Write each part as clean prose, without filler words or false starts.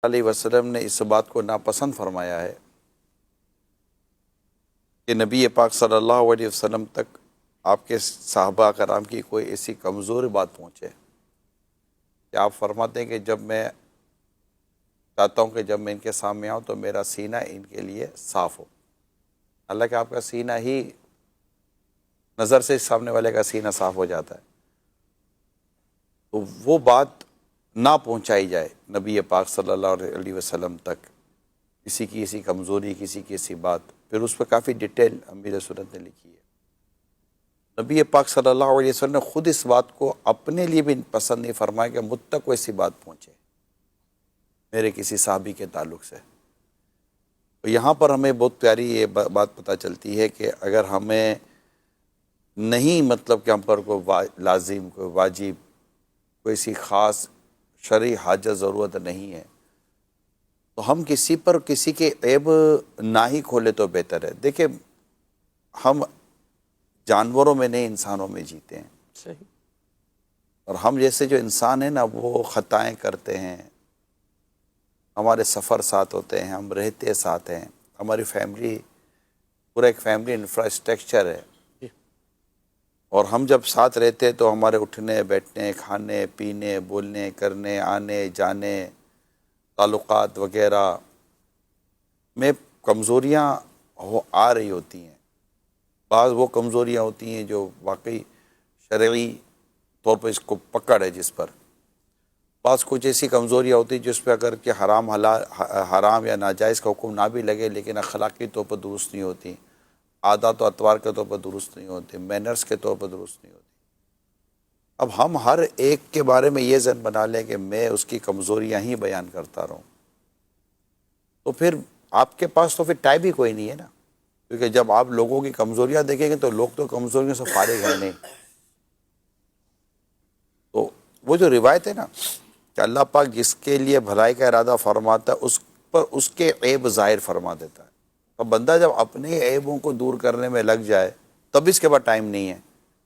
علیہ وسلم نے اس بات کو ناپسند فرمایا ہے کہ نبی پاک صلی اللہ علیہ وسلم تک آپ کے صحابہ کرام کی کوئی ایسی کمزور بات پہنچے کہ آپ فرماتے ہیں کہ جب میں چاہتا ہوں کہ جب میں ان کے سامنے آؤں تو میرا سینہ ان کے لیے صاف ہو، حالانکہ آپ کا سینہ ہی نظر سے سامنے والے کا سینہ صاف ہو جاتا ہے، تو وہ بات نہ پہنچائی جائے نبی پاک صلی اللہ علیہ وسلم تک، کسی کی ایسی کمزوری، کسی کی ایسی بات، پھر اس پہ کافی ڈیٹیل امیر سنت نے لکھی ہے۔ نبی پاک صلی اللہ علیہ وسلم نے خود اس بات کو اپنے لیے بھی پسند نہیں فرمایا کہ مجھ تک کوئی ایسی بات پہنچے میرے کسی صحابی کے تعلق سے۔ تو یہاں پر ہمیں بہت پیاری یہ بات پتہ چلتی ہے کہ اگر ہمیں نہیں مطلب کہ ہم پر کوئی لازم، کوئی واجب، کوئی ایسی خاص شرعی حاجت ضرورت نہیں ہے تو ہم کسی پر کسی کے عیب نہ ہی کھولے تو بہتر ہے۔ دیکھیں، ہم جانوروں میں نہیں انسانوں میں جیتے ہیں، صحیح۔ اور ہم جیسے جو انسان ہیں نا وہ خطائیں کرتے ہیں، ہمارے سفر ساتھ ہوتے ہیں، ہم رہتے ساتھ ہیں، ہماری فیملی پورا ایک فیملی انفراسٹرکچر ہے، اور ہم جب ساتھ رہتے ہیں تو ہمارے اٹھنے بیٹھنے، کھانے پینے، بولنے کرنے، آنے جانے، تعلقات وغیرہ میں کمزوریاں آ رہی ہوتی ہیں۔ بعض وہ کمزوریاں ہوتی ہیں جو واقعی شرعی طور پر اس کو پکڑ ہے جس پر، بعض کچھ ایسی کمزوریاں ہوتی ہیں جس پہ اگر کہ حرام یا ناجائز کا حکم نہ بھی لگے لیکن اخلاقی طور پر درست نہیں ہوتی، عادات و اطوار کے طور پر درست نہیں ہوتی، مینرز کے طور پر درست نہیں ہوتی۔ اب ہم ہر ایک کے بارے میں یہ ذہن بنا لیں کہ میں اس کی کمزوریاں ہی بیان کرتا رہوں، تو پھر آپ کے پاس تو پھر ٹائم ہی کوئی نہیں ہے نا، کیونکہ جب آپ لوگوں کی کمزوریاں دیکھیں گے تو لوگ تو کمزوریوں سے فارغ ہیں نہیں۔ تو وہ جو روایت ہے نا کہ اللہ پاک جس کے لیے بھلائی کا ارادہ فرماتا ہے اس پر اس کے عیب ظاہر فرما دیتا ہے۔ اب بندہ جب اپنے عیبوں کو دور کرنے میں لگ جائے تب اس کے بعد ٹائم نہیں ہے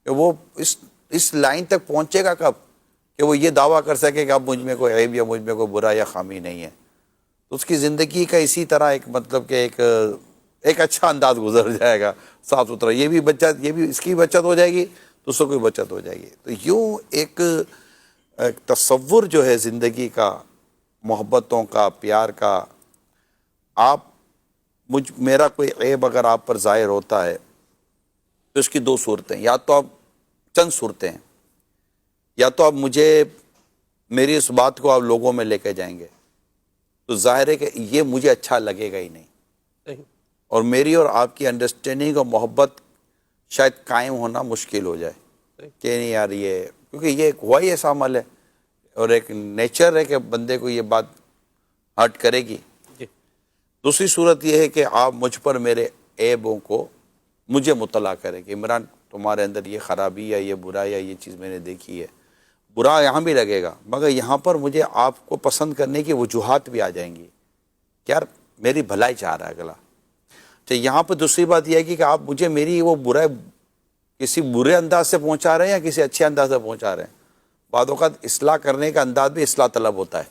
کہ وہ اس لائن تک پہنچے گا کب کہ وہ یہ دعویٰ کر سکے کہ اب مجھ میں کوئی عیب یا مجھ میں کوئی برا یا خامی نہیں ہے۔ تو اس کی زندگی کا اسی طرح ایک مطلب کہ ایک اچھا انداز گزر جائے گا، صاف ستھرا، یہ بھی بچت، یہ بھی اس کی بچت ہو جائے گی، دوسروں کی بچت ہو جائے گی۔ تو یوں ایک تصور جو ہے زندگی کا، محبتوں کا، پیار کا، میرا کوئی عیب اگر آپ پر ظاہر ہوتا ہے تو اس کی دو صورتیں، یا تو آپ چند صورتیں ہیں، یا تو آپ میری اس بات کو آپ لوگوں میں لے کے جائیں گے تو ظاہر ہے کہ یہ مجھے اچھا لگے گا ہی نہیں، صحیح۔ اور میری اور آپ کی انڈرسٹینڈنگ اور محبت شاید قائم ہونا مشکل ہو جائے کہ نہیں یار یہ، کیونکہ یہ ایک ہوا ہی ایسا عمل ہے اور ایک نیچر ہے کہ بندے کو یہ بات ہرٹ کرے گی۔ جی۔ دوسری صورت یہ ہے کہ آپ مجھ پر میرے عیبوں کو مجھے مطلع کریں کہ عمران تمہارے اندر یہ خرابی یا یہ برا یا یہ چیز میں نے دیکھی ہے، برا یہاں بھی لگے گا مگر یہاں پر مجھے آپ کو پسند کرنے کی وجوہات بھی آ جائیں گی کہ یار میری بھلائی چاہ رہا ہے اگلا۔ تو یہاں پہ دوسری بات یہ ہے کہ آپ مجھے میری وہ برا کسی برے انداز سے پہنچا رہے ہیں یا کسی اچھے انداز سے پہنچا رہے ہیں۔ بعض اوقات اصلاح کرنے کا انداز بھی اصلاح طلب ہوتا ہے،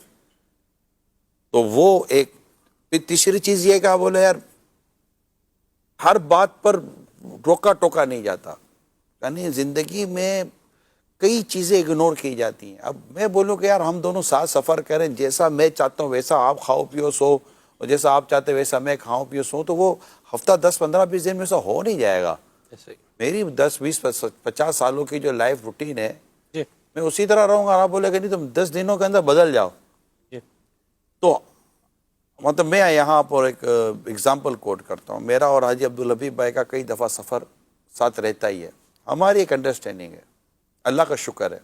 تو وہ ایک۔ پھر تیسری چیز یہ کہ آپ بولے یار ہر بات پر روکا ٹوکا نہیں جاتا، یعنی زندگی میں کئی چیزیں اگنور کی جاتی ہیں۔ اب میں بولوں کہ یار ہم دونوں ساتھ سفر کریں، جیسا میں چاہتا ہوں ویسا آپ کھاؤ پیو سو، اور جیسا آپ چاہتے ہیں ویسا میں کھاؤں پیو سو، تو وہ ہفتہ 10 15 20 دن میں سے ہو نہیں جائے گا۔ میری 10 20 50 سالوں کی جو لائف روٹین ہے جی۔ میں اسی طرح رہوں گا، آپ بولے کہ نہیں تم 10 دنوں کے اندر بدل جاؤ۔ جی۔ تو مطلب میں یہاں پر ایک اگزامپل کوٹ کرتا ہوں، میرا اور حاجی عبدالحبیب بھائی کا کئی دفعہ سفر ساتھ رہتا ہی ہے، ہماری ایک انڈرسٹینڈنگ ہے، اللہ کا شکر ہے،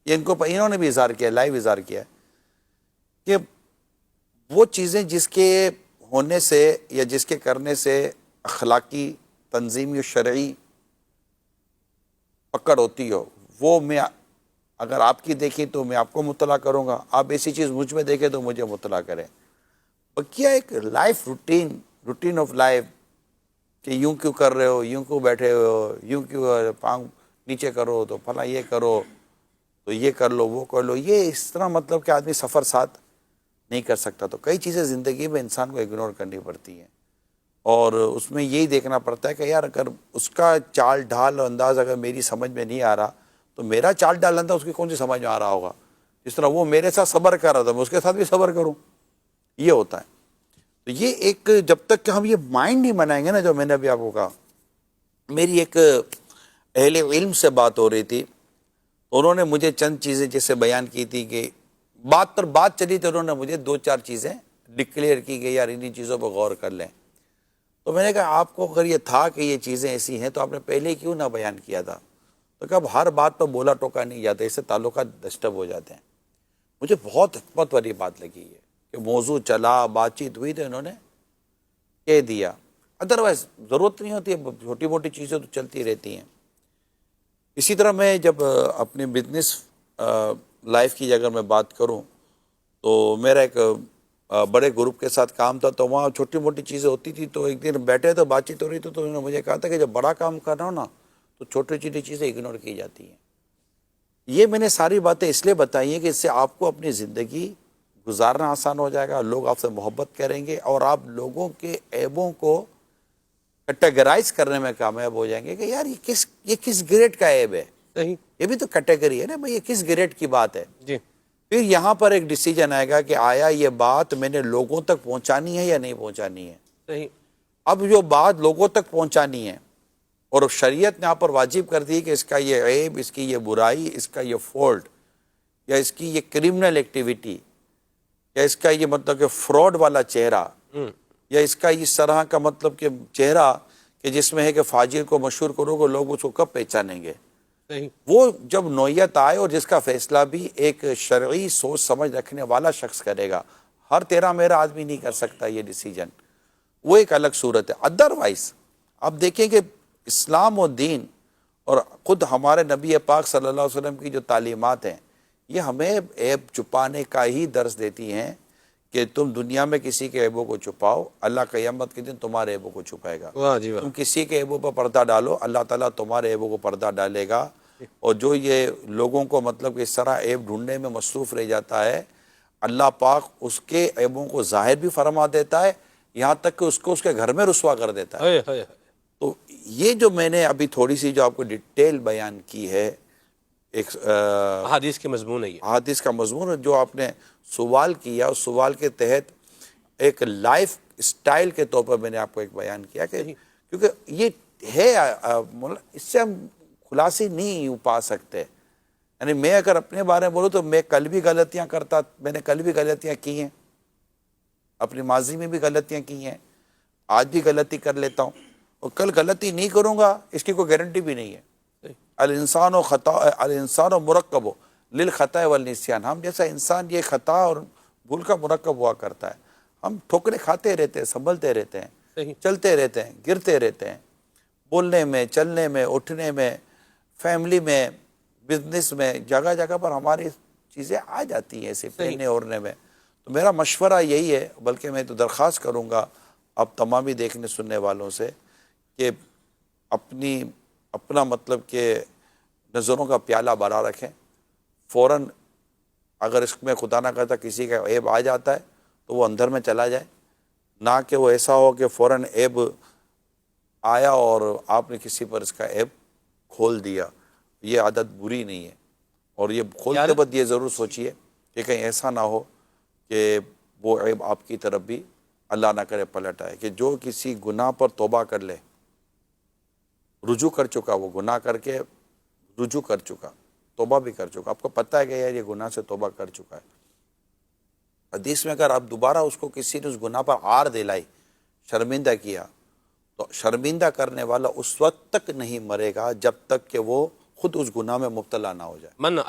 یہ انہوں نے بھی اظہار کیا، لائیو اظہار کیا ہے کہ وہ چیزیں جس کے ہونے سے یا جس کے کرنے سے اخلاقی، تنظیمی و شرعی پکڑ ہوتی ہو، وہ میں اگر آپ کی دیکھی تو میں آپ کو مطلع کروں گا، آپ ایسی چیز مجھ میں دیکھیں تو مجھے مطلع کریں۔ کیا ایک لائف روٹین آف لائف کہ یوں کیوں کر رہے ہو، یوں کیوں بیٹھے ہو، یوں کیوں پاؤں نیچے کرو تو فلاں یہ کرو تو یہ کر لو وہ کر لو، یہ اس طرح مطلب کہ آدمی سفر ساتھ نہیں کر سکتا. تو کئی چیزیں زندگی میں انسان کو اگنور کرنی پڑتی ہیں, اور اس میں یہی دیکھنا پڑتا ہے کہ یار اگر اس کا چال ڈھال اور انداز اگر میری سمجھ میں نہیں آ رہا تو میرا چال ڈھال انداز اس کی کون سی سمجھ میں آ رہا ہوگا. جس طرح وہ میرے ساتھ صبر کر رہا تھا میں اس کے ساتھ بھی صبر کروں, یہ ہوتا ہے. تو یہ ایک جب تک کہ ہم یہ مائنڈ نہیں بنائیں گے نا, جو میں نے ابھی آپ کو کہا, میری ایک اہل علم سے بات ہو رہی تھی, انہوں نے مجھے چند چیزیں جیسے بیان کی تھی کہ بات پر بات چلی تو انہوں نے مجھے 2-4 چیزیں ڈکلیئر کی کہ یار انہی چیزوں پر غور کر لیں. تو میں نے کہا آپ کو اگر یہ تھا کہ یہ چیزیں ایسی ہیں تو آپ نے پہلے کیوں نہ بیان کیا تھا. تو کہ اب ہر بات پر بولا ٹوکا نہیں جاتا, اس سے تعلقات ڈسٹرب ہو جاتے ہیں. مجھے بہت حکمت والی بات لگی ہے کہ موضوع چلا, بات چیت ہوئی تو انہوں نے کہہ دیا, ادروائز ضرورت نہیں ہوتی ہے, چھوٹی موٹی چیزیں تو چلتی رہتی ہیں. اسی طرح میں جب اپنے بزنس لائف کی اگر میں بات کروں تو میرا ایک بڑے گروپ کے ساتھ کام تھا, تو وہاں چھوٹی موٹی چیزیں ہوتی تھی. تو ایک دن بیٹھے تو بات چیت ہو رہی تھی, تو انہوں نے مجھے کہا تھا کہ جب بڑا کام کرنا ہو نا تو چھوٹی چھوٹی چیزیں اگنور کی جاتی ہیں. یہ میں نے ساری باتیں اس لیے بتائی ہیں کہ اس سے آپ کو اپنی زندگی گزارنا آسان ہو جائے گا, لوگ آپ سے محبت کریں گے, اور آپ لوگوں کے عیبوں کو کیٹیگرائز کرنے میں کامیاب ہو جائیں گے کہ یار یہ کس گریڈ کا عیب ہے. صحیح, یہ بھی تو کیٹیگری ہے نا بھائی, یہ کس گریڈ کی بات ہے. جی, پھر یہاں پر ایک ڈیسیجن آئے گا کہ آیا یہ بات میں نے لوگوں تک پہنچانی ہے یا نہیں پہنچانی ہے. صحیح, اب جو بات لوگوں تک پہنچانی ہے اور شریعت نے یہاں پر واجب کر دی کہ اس کا یہ عیب, اس کی یہ برائی, اس کا یہ فالٹ, یا اس کی یہ کرمنل ایکٹیویٹی, یا اس کا یہ مطلب کہ فراڈ والا چہرہ, یا اس کا اس طرح کا مطلب کہ چہرہ کہ جس میں ہے کہ فاجر کو مشہور کرو گے, لوگ اس کو کب پہچانیں گے. صحیح, وہ جب نوعیت آئے اور جس کا فیصلہ بھی ایک شرعی سوچ سمجھ رکھنے والا شخص کرے گا, ہر تیرا میرا آدمی نہیں کر سکتا یہ ڈیسیجن, وہ ایک الگ صورت ہے. ادروائز آپ دیکھیں کہ اسلام و دین اور خود ہمارے نبی پاک صلی اللہ علیہ وسلم کی جو تعلیمات ہیں یہ ہمیں عیب چھپانے کا ہی درس دیتی ہیں کہ تم دنیا میں کسی کے عیبوں کو چھپاؤ, اللہ قیامت کے دن تمہارے عیبوں کو چھپائے گا. واہ جی واہ, تم کسی کے عیبوں پر پردہ ڈالو, اللہ تعالیٰ تمہارے عیبوں کو پردہ ڈالے گا. اور جو یہ لوگوں کو مطلب کہ اس طرح عیب ڈھونڈنے میں مصروف رہ جاتا ہے, اللہ پاک اس کے عیبوں کو ظاہر بھی فرما دیتا ہے, یہاں تک کہ اس کو اس کے گھر میں رسوا کر دیتا ہے. ہائے ہائے, تو یہ جو میں نے ابھی تھوڑی سی جو آپ کو ڈیٹیل بیان کی ہے, ایک احادیث کے مضمون ہے یہ. حدیث کا مضمون جو آپ نے سوال کیا, اس سوال کے تحت ایک لائف اسٹائل کے طور پر میں نے آپ کو ایک بیان کیا کہ کیونکہ یہ ہے اس سے ہم خلاصی نہیں پا سکتے. یعنی میں اگر اپنے بارے میں بولوں تو میں کل بھی غلطیاں کرتا, میں نے کل بھی غلطیاں کی ہیں, اپنی ماضی میں بھی غلطیاں کی ہیں, آج بھی غلطی کر لیتا ہوں, اور کل غلطی نہیں کروں گا اس کی کوئی گارنٹی بھی نہیں ہے. الانسان و مرکب للخطا والنسیان, ہم جیسا انسان یہ خطا اور بھول کا مرکب ہوا کرتا ہے. ہم ٹھوکریں کھاتے رہتے ہیں, سنبھلتے رہتے ہیں, صحیح, چلتے رہتے ہیں, گرتے رہتے ہیں, بولنے میں, چلنے میں, اٹھنے میں, فیملی میں, بزنس میں, جگہ جگہ پر ہماری چیزیں آ جاتی ہیں ایسے پہننے اوڑھنے میں. تو میرا مشورہ یہی ہے, بلکہ میں تو درخواست کروں گا اب تمامی دیکھنے سننے والوں سے کہ اپنا مطلب کہ نظروں کا پیالہ بھرا رکھیں. فوراً اگر اس میں خدا نہ کرتا کسی کا عیب آ جاتا ہے تو وہ اندر میں چلا جائے, نہ کہ وہ ایسا ہو کہ فوراً عیب آیا اور آپ نے کسی پر اس کا عیب کھول دیا. یہ عادت بری نہیں ہے, اور یہ کھولتے وقت یہ ضرور سوچئے کہ کہیں ایسا نہ ہو کہ وہ عیب آپ کی طرف بھی اللہ نہ کرے پلٹ آئے. کہ جو کسی گناہ پر توبہ کر لے, رجوع کر چکا, وہ گناہ کر کے رجوع کر چکا, توبہ بھی کر چکا, آپ کو پتہ ہے کہ یار یہ گناہ سے توبہ کر چکا ہے. حدیث میں اگر آپ دوبارہ اس کو کسی نے اس گناہ پر آر دلائی, شرمندہ کیا, تو شرمندہ کرنے والا اس وقت تک نہیں مرے گا جب تک کہ وہ خود اس گناہ میں مبتلا نہ ہو جائے. من